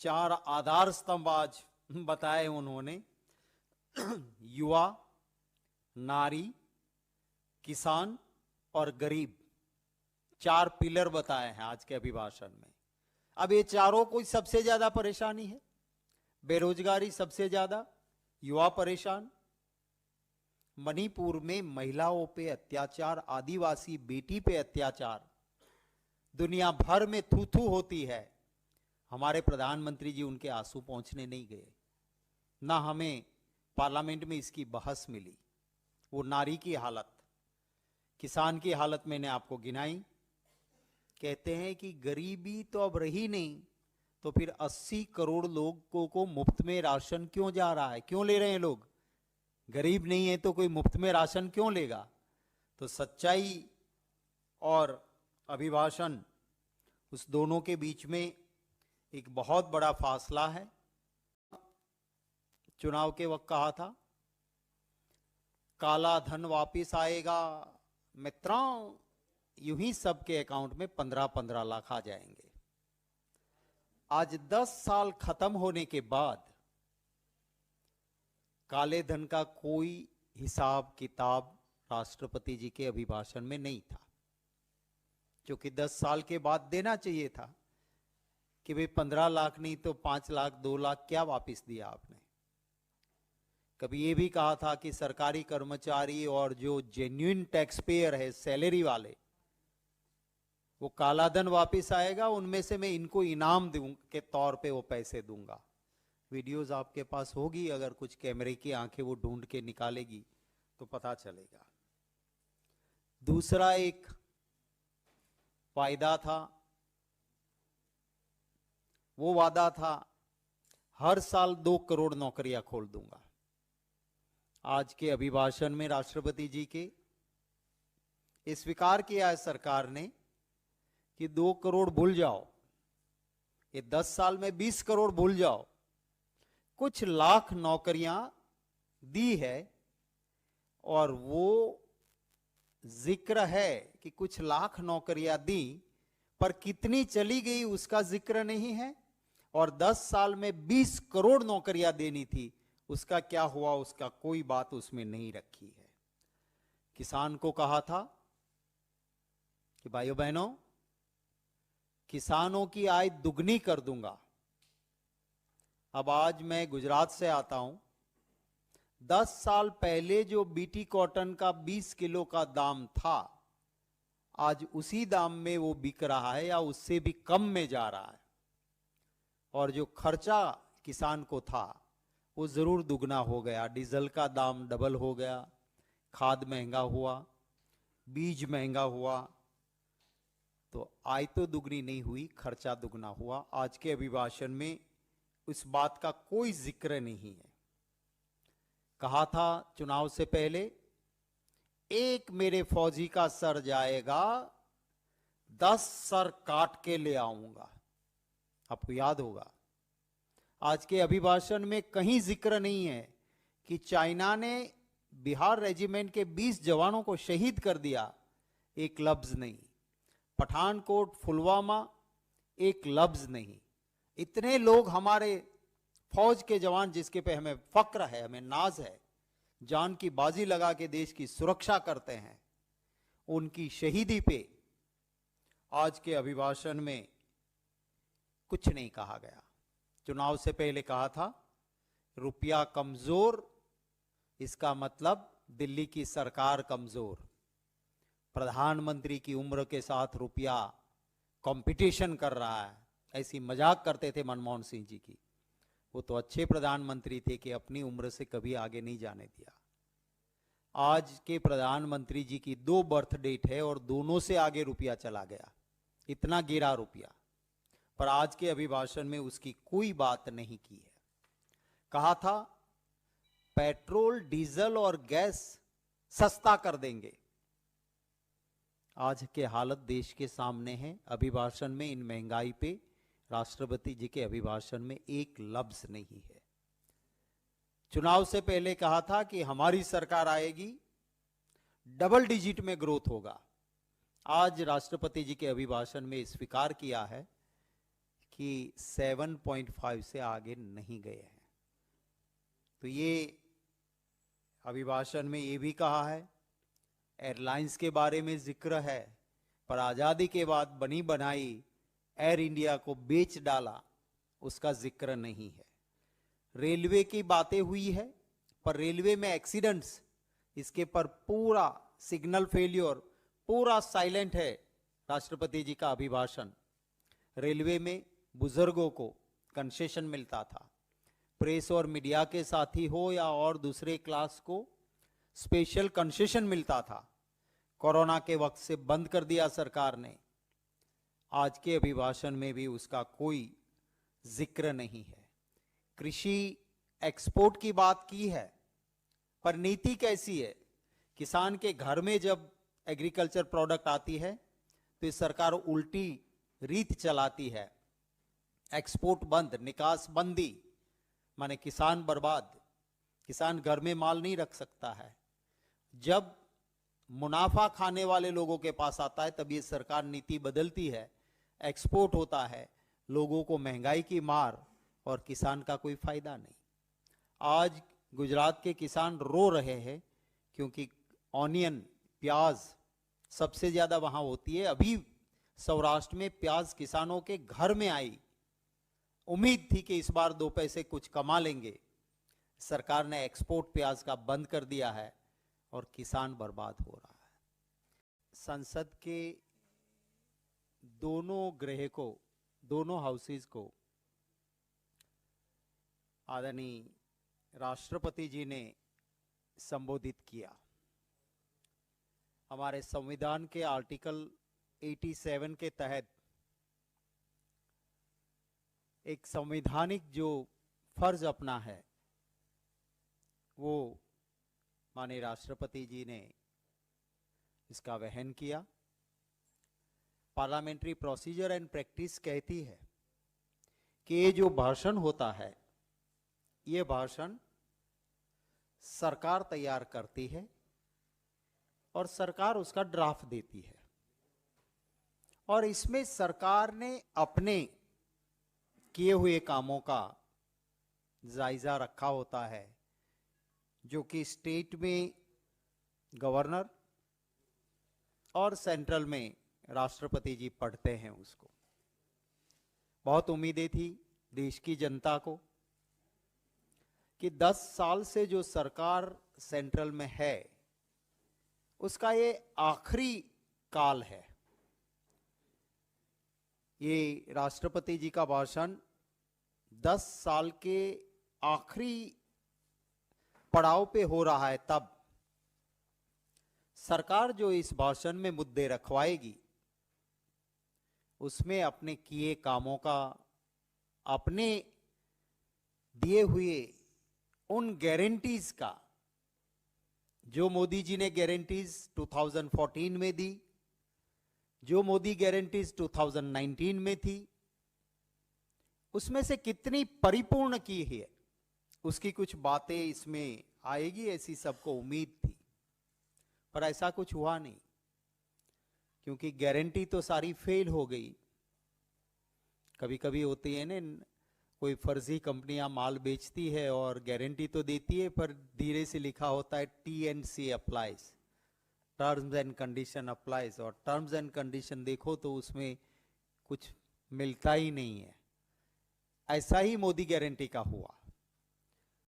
चार आधार स्तंभ आज बताए उन्होंने। युवा, नारी, किसान और गरीब, चार पिलर बताए हैं आज के अभिभाषण में। अब ये चारों को सबसे ज्यादा परेशानी है, बेरोजगारी सबसे ज्यादा, युवा परेशान, मणिपुर में महिलाओं पे अत्याचार, आदिवासी बेटी पे अत्याचार, दुनिया भर में थू थू होती है। हमारे प्रधानमंत्री जी उनके आंसू पहुंचने नहीं गए, ना हमें पार्लियामेंट में इसकी बहस मिली। वो नारी की हालत, किसान की हालत मैंने आपको गिनाई। कहते हैं कि गरीबी तो अब रही नहीं, तो फिर 80 करोड़ लोगों को मुफ्त में राशन क्यों जा रहा है, क्यों ले रहे हैं लोग? गरीब नहीं है तो कोई मुफ्त में राशन क्यों लेगा? तो सच्चाई और अभिभाषण, उस दोनों के बीच में एक बहुत बड़ा फासला है। चुनाव के वक्त कहा था काला धन वापिस आएगा, मित्रों यूं ही सबके अकाउंट में 15-15 लाख आ जाएंगे। आज 10 साल खत्म होने के बाद काले धन का कोई हिसाब किताब राष्ट्रपति जी के अभिभाषण में नहीं था, क्योंकि 10 साल के बाद देना चाहिए था कि भाई 15 लाख नहीं तो 5 लाख 2 लाख क्या वापस दिया आपने। कभी ये भी कहा था कि सरकारी कर्मचारी और जो जेन्युइन टैक्स पेयर है, सैलरी वाले, वो काला धन वापस आएगा, उनमें से मैं इनको इनाम दूं के तौर पे वो पैसे दूंगा। वीडियोस आपके पास होगी, अगर कुछ कैमरे की आंखें वो ढूंढ के निकालेगी तो पता चलेगा। दूसरा एक वायदा था, वो वादा था हर साल 2 करोड़ नौकरियां खोल दूंगा। आज के अभिभाषण में राष्ट्रपति जी के ये स्वीकार किया है सरकार ने कि 2 करोड़ भूल जाओ, ये 10 साल में 20 करोड़ भूल जाओ, कुछ लाख नौकरियां दी है। और वो जिक्र है कि कुछ लाख नौकरियां दी, पर कितनी चली गई उसका जिक्र नहीं है। और 10 साल में 20 करोड़ नौकरियां देनी थी, उसका क्या हुआ, उसका कोई बात उसमें नहीं रखी है। किसान को कहा था कि भाइयों बहनों, किसानों की आय दुगनी कर दूंगा। अब आज मैं गुजरात से आता हूं, 10 साल पहले जो बीटी कॉटन का 20 किलो का दाम था, आज उसी दाम में वो बिक रहा है या उससे भी कम में जा रहा है। और जो खर्चा किसान को था वो जरूर दुगना हो गया। डीजल का दाम डबल हो गया, खाद महंगा हुआ, बीज महंगा हुआ, तो आय तो दुगनी नहीं हुई, खर्चा दुगना हुआ। आज के अभिभाषण में उस बात का कोई जिक्र नहीं है। कहा था चुनाव से पहले, एक मेरे फौजी का सर जाएगा, 10 सर काट के ले आऊंगा। आपको याद होगा, आज के अभिभाषण में कहीं जिक्र नहीं है कि चाइना ने बिहार रेजिमेंट के 20 जवानों को शहीद कर दिया, एक लफ्ज नहीं। पठानकोट, पुलवामा, एक लफ्ज नहीं। इतने लोग हमारे फौज के जवान, जिसके पे हमें फक्र है, हमें नाज है, जान की बाजी लगा के देश की सुरक्षा करते हैं, उनकी शहीदी पे आज के अभिभाषण में कुछ नहीं कहा गया। चुनाव से पहले कहा था रुपया कमजोर, इसका मतलब दिल्ली की सरकार कमजोर। प्रधानमंत्री की उम्र के साथ रुपया कंपटीशन कर रहा है, ऐसी मजाक करते थे मनमोहन सिंह जी की। वो तो अच्छे प्रधानमंत्री थे कि अपनी उम्र से कभी आगे नहीं जाने दिया। आज के प्रधानमंत्री जी की 2 बर्थ डेट है और दोनों से आगे रुपया चला गया, इतना गिरा रुपया। पर आज के अभिभाषण में उसकी कोई बात नहीं की है। कहा था पेट्रोल, डीजल और गैस सस्ता कर देंगे। आज के हालत देश के सामने है। अभिभाषण में इन महंगाई पे राष्ट्रपति जी के अभिभाषण में एक लफ्ज नहीं है। चुनाव से पहले कहा था कि हमारी सरकार आएगी, डबल डिजिट में ग्रोथ होगा। आज राष्ट्रपति जी के अभिभाषण में स्वीकार किया है कि 7.5 से आगे नहीं गए हैं। तो ये अभिभाषण में ये भी कहा है, एयरलाइंस के बारे में जिक्र है, पर आजादी के बाद बनी बनाई एयर इंडिया को बेच डाला, उसका जिक्र नहीं है। रेलवे की बातें हुई है, पर रेलवे में एक्सीडेंट्स, इसके पर पूरा सिग्नल फेलियर, पूरा साइलेंट है राष्ट्रपति जी का अभिभाषण। रेलवे में बुजुर्गों को कंसेशन मिलता था, प्रेस और मीडिया के साथी हो या और दूसरे क्लास को स्पेशल कंसेशन मिलता था। कोरोना के वक्त से बंद कर दिया सरकार ने। आज के अभिभाषण में भी उसका कोई जिक्र नहीं है। कृषि एक्सपोर्ट की बात की है, पर नीति कैसी है? किसान के घर में जब एग्रीकल्चर प्रोडक्ट आती है तो इस सरकार उल्टी रीत चलाती है। एक्सपोर्ट बंद, निकास बंदी, माने किसान बर्बाद। किसान घर में माल नहीं रख सकता है। जब मुनाफा खाने वाले लोगों के पास आता है तब ये सरकार नीति बदलती है, एक्सपोर्ट होता है, लोगों को महंगाई की मार और किसान का कोई फायदा नहीं। आज गुजरात के किसान रो रहे हैं क्योंकि ऑनियन, प्याज सबसे ज्यादा वहां होती है। अभी सौराष्ट्र में प्याज किसानों के घर में आई। उम्मीद थी कि इस बार 2 पैसे कुछ कमा लेंगे। सरकार ने एक्सपोर्ट प्याज का बंद कर दिया है और किसान बर्बाद हो रहा है। संसद के दोनों गृह को, दोनों हाउसेज को आदरणीय राष्ट्रपति जी ने संबोधित किया। हमारे संविधान के आर्टिकल 87 के तहत एक संवैधानिक जो फर्ज अपना है वो माननीय राष्ट्रपति जी ने इसका वहन किया। पार्लियामेंट्री प्रोसीजर एंड प्रैक्टिस कहती है कि ये जो भाषण होता है, ये भाषण सरकार तैयार करती है और सरकार उसका ड्राफ्ट देती है, और इसमें सरकार ने अपने किए हुए कामों का जायजा रखा होता है, जो कि स्टेट में गवर्नर और सेंट्रल में राष्ट्रपति जी पढ़ते हैं उसको। बहुत उम्मीदें थी देश की जनता को कि 10 साल से जो सरकार सेंट्रल में है उसका ये आखिरी काल है। ये राष्ट्रपति जी का भाषण 10 साल के आखिरी पड़ाव पे हो रहा है। तब सरकार जो इस भाषण में मुद्दे रखवाएगी उसमें अपने किए कामों का, अपने दिए हुए उन गारंटीज का, जो मोदी जी ने गारंटीज 2014 में दी, जो मोदी गारंटीज 2019 में थी, उसमें से कितनी परिपूर्ण की है उसकी कुछ बातें इसमें आएगी, ऐसी सबको उम्मीद थी। पर ऐसा कुछ हुआ नहीं, क्योंकि गारंटी तो सारी फेल हो गई। कभी कभी होती है ना, कोई फर्जी कंपनियां माल बेचती है और गारंटी तो देती है पर धीरे से लिखा होता है TNC applies, terms and condition applies, और टर्म्स एंड कंडीशन देखो तो उसमें कुछ मिलता ही नहीं है। ऐसा ही मोदी गारंटी का हुआ।